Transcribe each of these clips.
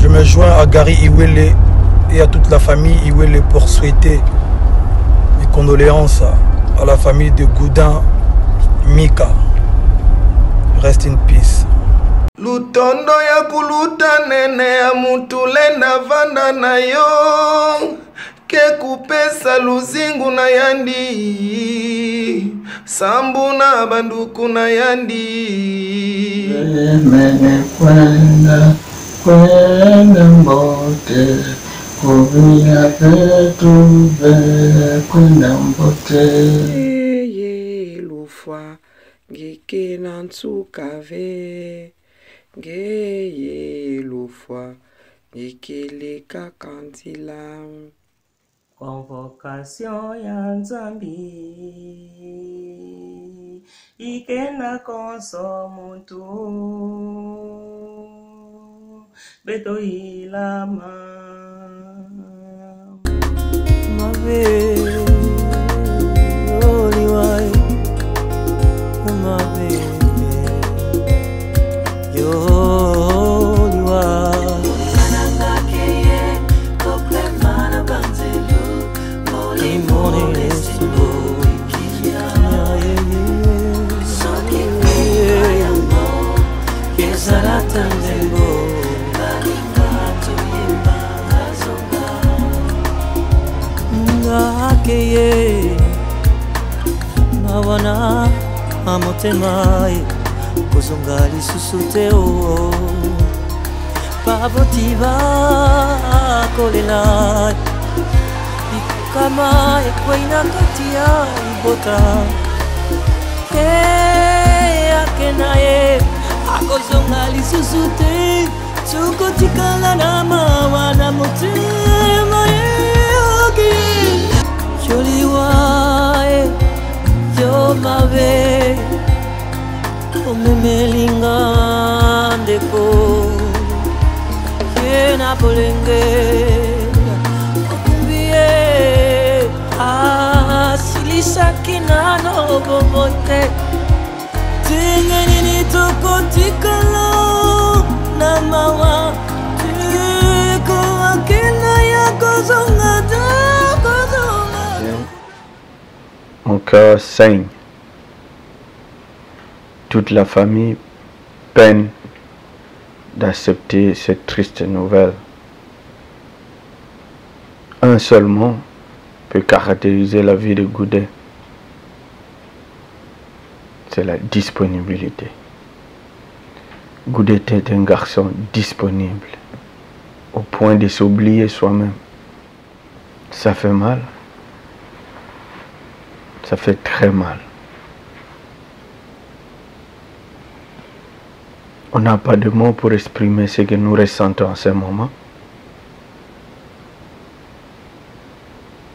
Je me joins à Gary Iwele et à toute la famille Iwele pour souhaiter mes condoléances à la famille de Goudin Mika. Rest in peace. Lutondo ya kuluta nene ya mutulenda vanda na yo ke kupesa luzingu na yandi sambu na banduku na yandi mene kwenda mbote kubia petu kwenda mbote ye lufwa ngike na ntsukave ngeye lufwa ngikileka kandila. Convocation ya Nzambi ikenda konso muntu beto ilama mabe oliwai mabe nawana amotema kuzonga lisusu te o pavotiva kolela ikama ekwaina kati ya ibota akenaye akozonga lisusu te tukotikala na mawa na motema yeoki joliwae yo mabe omemelinga ndeko yena polenge okumbie asilisaki nano bobote tingenini tokotikala na mawa tiko akina ya kozonga Mon cœur saigne. Toute la famille peine d'accepter cette triste nouvelle. Un seul mot peut caractériser la vie de Goudin. C'est la disponibilité. Goudin était un garçon disponible, au point de s'oublier soi-même. Ça fait mal. Ça fait très mal. On n'a pas de mots pour exprimer ce que nous ressentons en ce moment.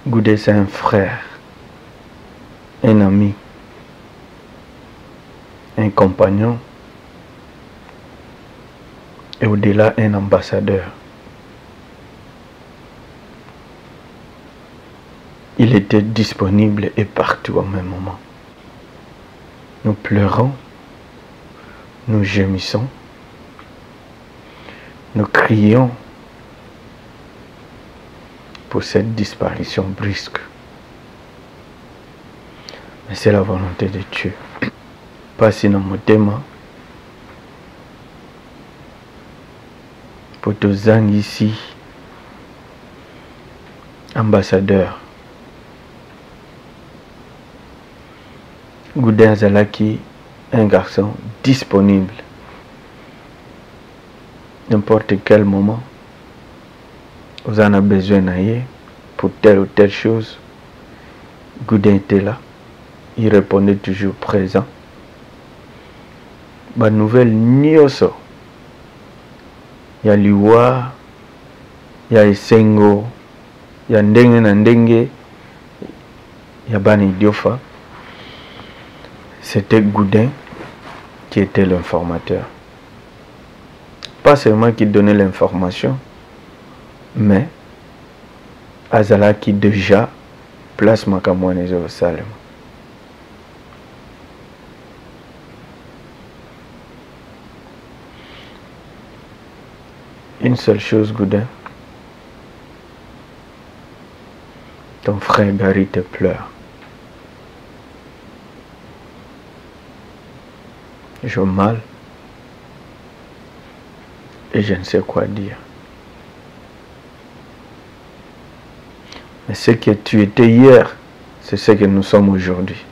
Goudé, c'est un frère, un ami, un compagnon et au-delà un ambassadeur. Il était disponible et partout au même moment. Nous pleurons, nous gémissons, nous crions pour cette disparition brusque. Mais c'est la volonté de Dieu. Pas sinon mon thème. Pour tous ici, ambassadeur. Goudin Zalaki, un garçon disponible. N'importe quel moment, vous en avez besoin pour telle ou telle chose. Goudin était là. Il répondait toujours présent. Ba nouvelle nyoso. Il y a Liwa, il y a Esengo, il y a Ndenge na Ndenge, il y a Bani Diofa. C'était Goudin qui était l'informateur. Pas seulement qui donnait l'information, mais Azala qui déjà place Makamouane Salem. une seule chose, Goudin. Ton frère Gary te pleure. J'ai mal. Et je ne sais quoi dire. Mais ce que tu étais hier, c'est ce que nous sommes aujourd'hui.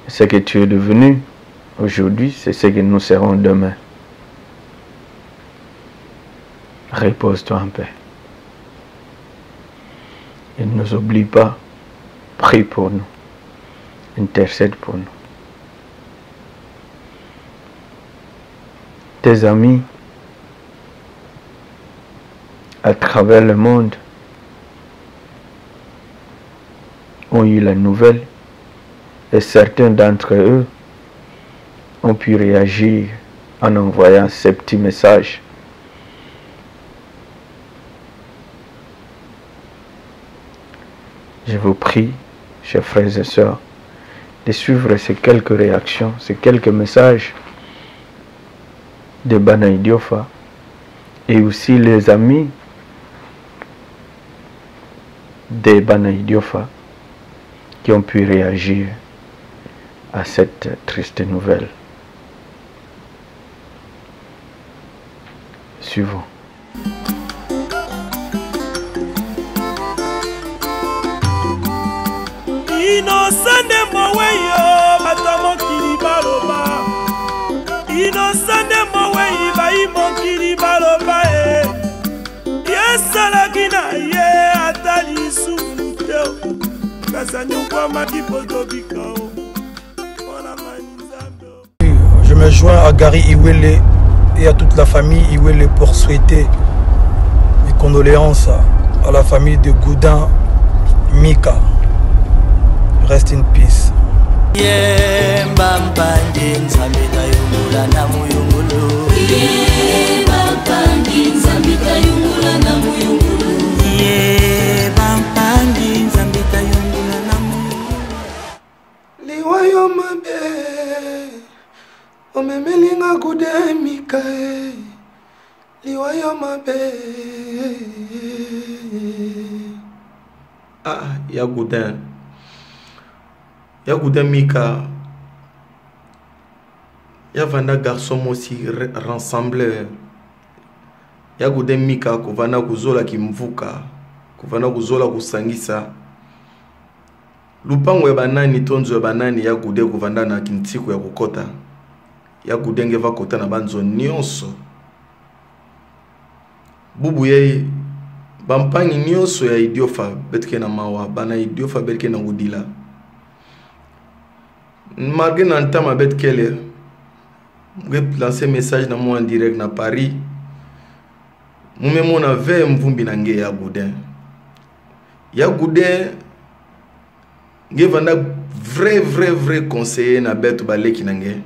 Ce que tu es devenu aujourd'hui, c'est ce que nous serons demain. Repose-toi en paix. Et ne nous oublie pas. Prie pour nous. Intercède pour nous. Tes amis à travers le monde ont eu la nouvelle et certains d'entre eux ont pu réagir en envoyant ces petits messages. Je vous prie, chers frères et sœurs, de suivre ces quelques réactions, ces quelques messages de Bana Idiofa et aussi les amis de Bana Idiofa qui ont pu réagir à cette triste nouvelle. Suivons. Innocent de Moweyo, Matamo Kiribaloba. Innocent de Moweyi, Baimo Kiribaloba. Yes, Alagina, ye, Atali Soufuteo. Kasanyukwa Makipoto Bikao. Je me joins à Gary Iwele et à toute la famille Iwele pour souhaiter mes condoléances à la famille de Goudin Mika. Rest in peace. Liwayo mabe omemelinga Goudin Mika. Liwayo mabe ya Goudin. Ya Goudin Mika. Ya vanda garçon aussi rassembleur. Ya Goudin Mika kuvana kuzola kimvuka. Kuvana kuzola kusangisa. Lupango ya banani tonzo ya banani ya Goudin kuvanda na kintiku ya kukota. Ya Goudin ngeva kota na banzo nyonso. Bubu yei bampangi nyonso ya Idiofa betke na mawa. Bana Idiofa betke na Udila. Malgré n'entama bet kele, j'ai lancé message dans moi en direct na Paris. Moi mon avait mvumbi nange ya Goudin. Ya Goudin, j'ai vanda vrai conseiller na betu ba leki nange.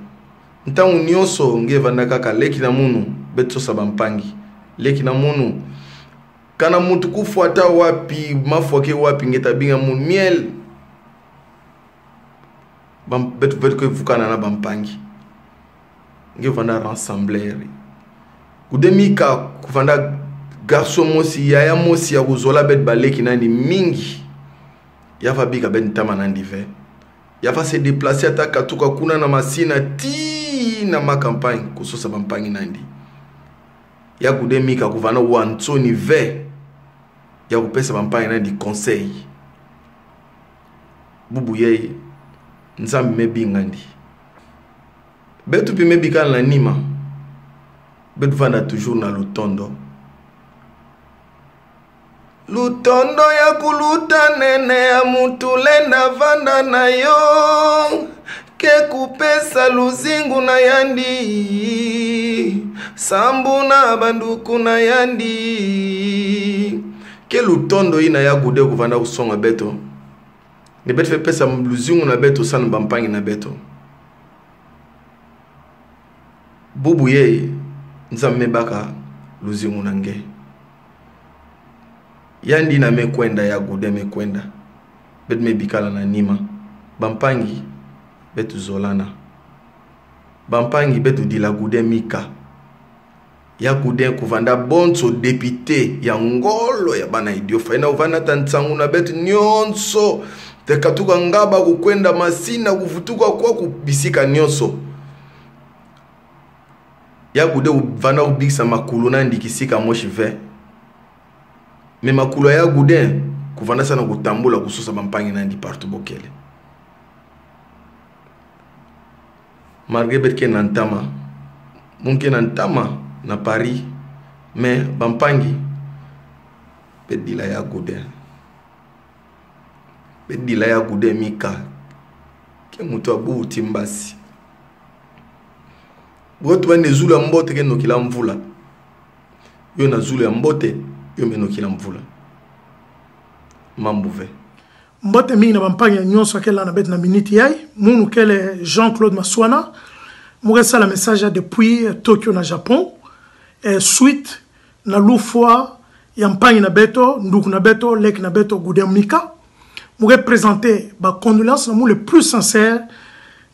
Ntangu nyonso j'ai vanda kaka leki na munu betu so bampangi. Leki na munu kana mutu kufuata wapi mafuake wapi ngeta binga munu miel. Bet que vous canana bampangi nge vanda rassembler Goudin Mika kuvanda garçon mosi ya mosi ya kuzola bet baleki nandi mingi ya va bika ben tama nandi ve ya va se déplacer ataka tuka kuna na masina ti na ma campagne kusosa bampangi nandi ya Goudin Mika kuvana wantoni ve ya kupesa bampangi nandi conseil bubu yeye Nzambi mebi ngandi. Betu pi mebi kan la nima. Betu vanda toujours na lutondo. Lutondo ya kuluta nene ya mutulenda vanda na yo. Ke kupesa luzingu na yandi. Sambu na banduku na yandi. Ke lutondo ina ya gude kuvanda usonga beto. Ne bet fait pesa mluzingu na beto sana bampangi na beto. Bubu ye nzame baka luzingu nange. Yandi na mekwenda ya Goudin mekwenda. Bet me bikala na nima. Bampangi betu zolana. Bampangi betu dila Goudin Mika. ya Goudin kuvanda bonso député ya ngolo ya bana idiofa ina uvana tantsangu na betu nyonso tekatuka ngaba kukwenda masina kufutuka kwa kubisika nyonso ya Goudin uvana kubikisa makulu na ndikisika moshi ve me makulu ya Goudin kuvanda sana kutambula kususa bampangi na ndi partout bokele malgré betke nantama munke nantama na Paris mais bampangi bedila ya Goudin bedila ya Goudin mika ke mutu abu timbasi boto bane zulu mbote ke nokila mvula yo na zulu ya mbote yo menokila mvula mambouve mbote mingi na bampangi ya nyonso akela na bete na minute yai munu kele Jean-Claude Maswana mugesa la message depuis Tokyo na Japon suite na lufwa ya mpangi na beto nduku na beto lek na beto Goudin Mika muge présenter ba condoléances na mu le plus sincère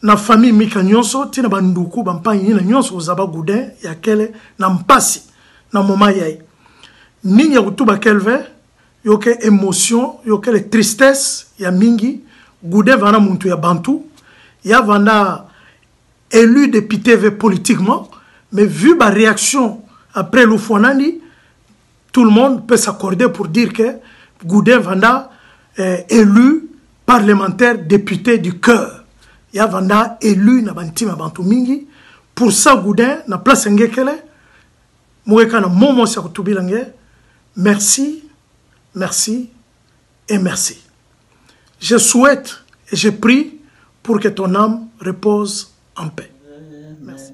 na famille Mika nyonso tina ba nduku ba mpangi na nyonso uzaba Goudin ya kele na mpasi na moma yai ningi ya kutuba kelve yoke émotion yoke les tristesse ya mingi Goudin vana muntu ya bantu ya vanda élu député politiquement mais vu ma réaction après l'Oufouanani, tout le monde peut s'accorder pour dire que Goudin Vanda est élu parlementaire député du cœur. Ya Vanda élu na bantima bantu mingi. Pour ça Goudin na place ngekele. Moueka na momo sa kutubilange. Merci, merci et merci. Je souhaite et je prie pour que ton âme repose en paix. Merci.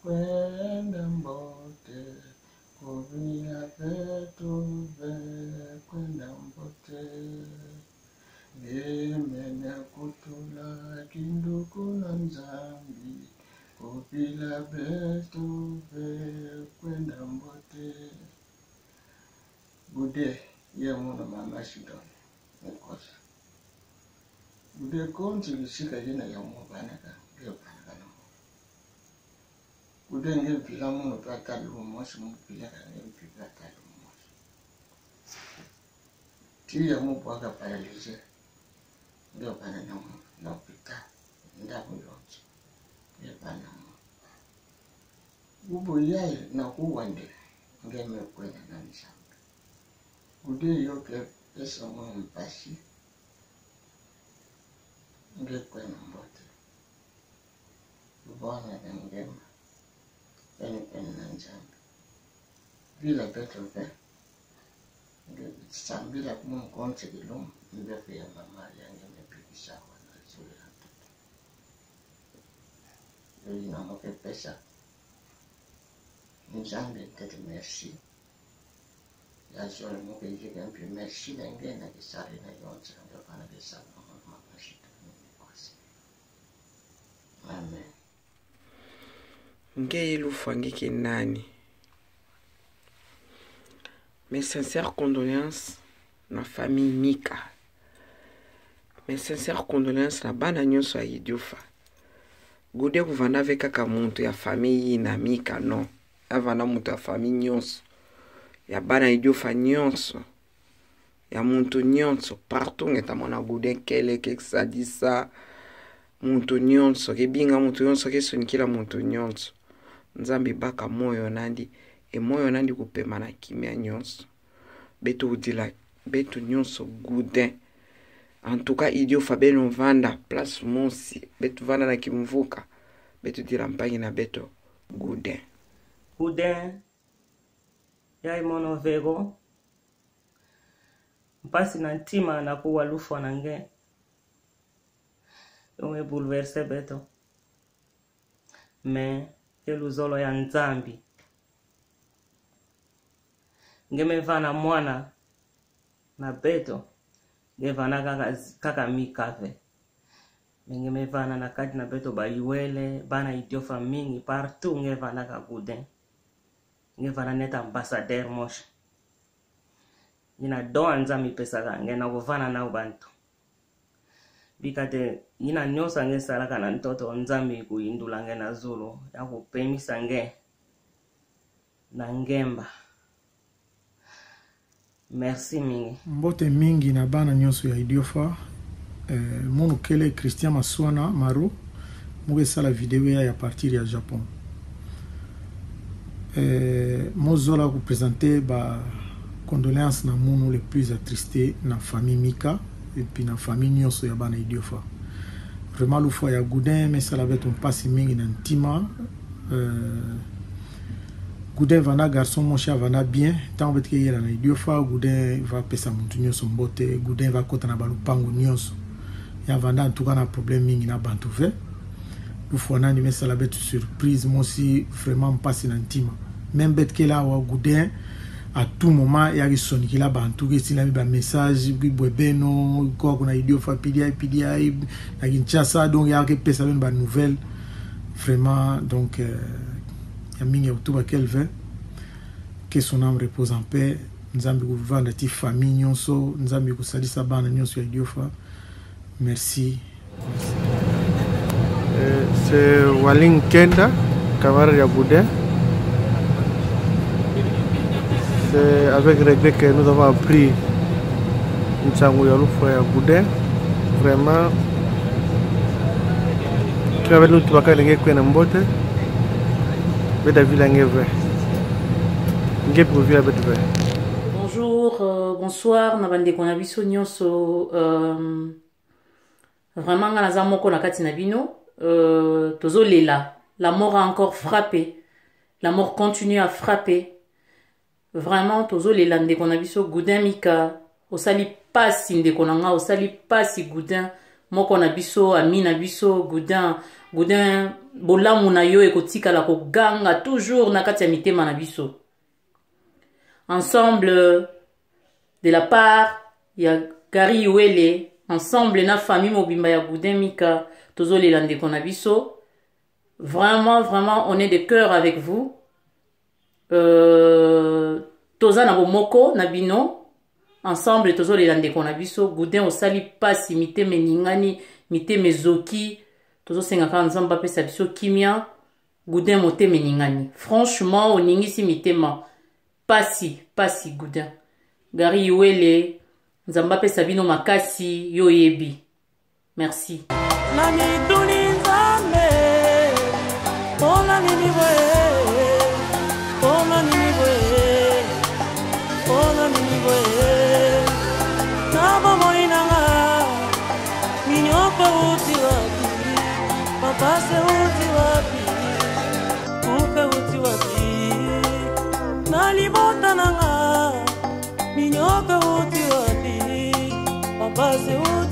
Kwenda mbote kuvia petu kwenda mbote nimene kutula kinduku na nzambi kupila petu kwenda mbote Goudin ye muna mama shidon nikosa Goudin konti lishika jina ya mwabanaka Goudin nge pila muno pata lumos mu pila nge pila ta lumos ti ya mu bwaga paralise ndio bana na pita ndapo yote ye bana ubo yai na kuwande nge mekwena na nshamba Goudin yoke pesa mu mpasi nge kwena mbote ubona ngema Nanjambi. Bila beto ve. Sambila kumu konti ilum. Mbefe ya mama yange mepikisha wana zuri hatutu. Yoi na moke pesa. Njambi tete merci. Ya zori moke jiga mpi merci lenge na kisari na yonza. Ngepana kisari na mama shita. Amen. Ngei Lufangiki nani. Mes sincères condoléances na famille Mika. Mes sincères condoléances na bana nyonso ya idiofa. Goudin kuvanda avec kaka muntu ya famille na Mika non. Avana muntu ya famille nyonso. Ya bana idiofa nyonso. Ya muntu nyonso partout ngeta mona Goudin kele keksadisa muntu nyonso kebinga muntu nyonso kesonikila muntu nyonso. Nzambi baka moyo nandi e moyo nandi kupema na kimia nyonso betu udila betu nyonso Goudin en tout cas idiofa beno vanda place monsi betu vanda na kimvuka betu dila mpangi na beto Goudin yai mono vego mpasi na ntima na kuwa lufwa nange yome bouleverse beto mais eluzolo ya nzambi ngemevana mwana na beto ngevana kaka mikave ngemevana na kati na beto baliwele bana idiofa mingi partout ngevana ka Goudin ngevana net ambassadeur moshi ina doa nzambi pesa ngena kuvana na ubantu bikate ina nyosa nge salaka na ntoto nzambi kuindula nge na zulu ya kupemisa nge na Ngemba. Merci mingi. Mbote mingi na bana nyonso ya Idiofa. Monu kele Christian Maswana Maro. Muge sala vidéo ya partir ya Japon. Mozola vous présenter ba condoléances na monu le plus attristé na famille Mika et puis na famille nyonso ya bana Idiofa. Vraiment le fois ya Goudin mais ça l'avait un passé mingi na ntima. Goudin vana garçon mon cher vana bien tant que il y a na Idiofa Goudin va pesa muntu nyonso mbote Goudin va kota na balupango nyonso ya vana en tout cas na problème mingi na bantu ve le fois na mais ça l'avait surprise moi aussi vraiment passé na ntima même bête que là wa Goudin à tout moment il y a sonné qui là bantu que si na ba message bwebeno ko kuna Idiofa PDI na Kinshasa donc il y a que pesa ben ba nouvelle vraiment donc mingi autour qu'elle veut que son âme repose en paix nzambi kuvanda ti famille nyonso nzambi kusalisa bana nyonso ya Idiofa merci. C'est Waling Kenda camarade ya Goudin. C'est avec regret que nous avons appris Ntsangu ya Lufa ya Goudin. Vraiment avec nous tu vas kalinge kwena mbote. Bonjour, bonsoir, nabande konabiso nyonso vraiment ngana moko na kati na bino tozo lela. La mort a encore frappé. La mort continue à frapper. Vraiment tozo lela nde konabiso Goudin Mika osali pasi nde konanga osali pasi Goudin moko na biso ami na biso Goudin bolamu na yo ekotika la ko ganga toujours na kati ya mitema na biso. Ensemble de la part ya Gary Wele, ensemble na famille mobimba ya Goudin Mika tozolela ndeko na biso. Vraiment on est de cœur avec vous. Toza na bomoko na bino ensemble tozolela ndeko na biso. Goudin osali pasi miteme ningani miteme zoki tozo senga ka nzamba pesa biso kimia Goudin moteme ningani. Franchement oningisi mitema pasi Goudin. Gary Wele nzamba pesa bino makasi yo yebi. Merci. Nani duni nzambe Ona nini we Nabo moinanga Minyoko uti wapi Papa se uti wapi Upe uti wapi Nalibota nanga Minyoko uti wapi Papa se uti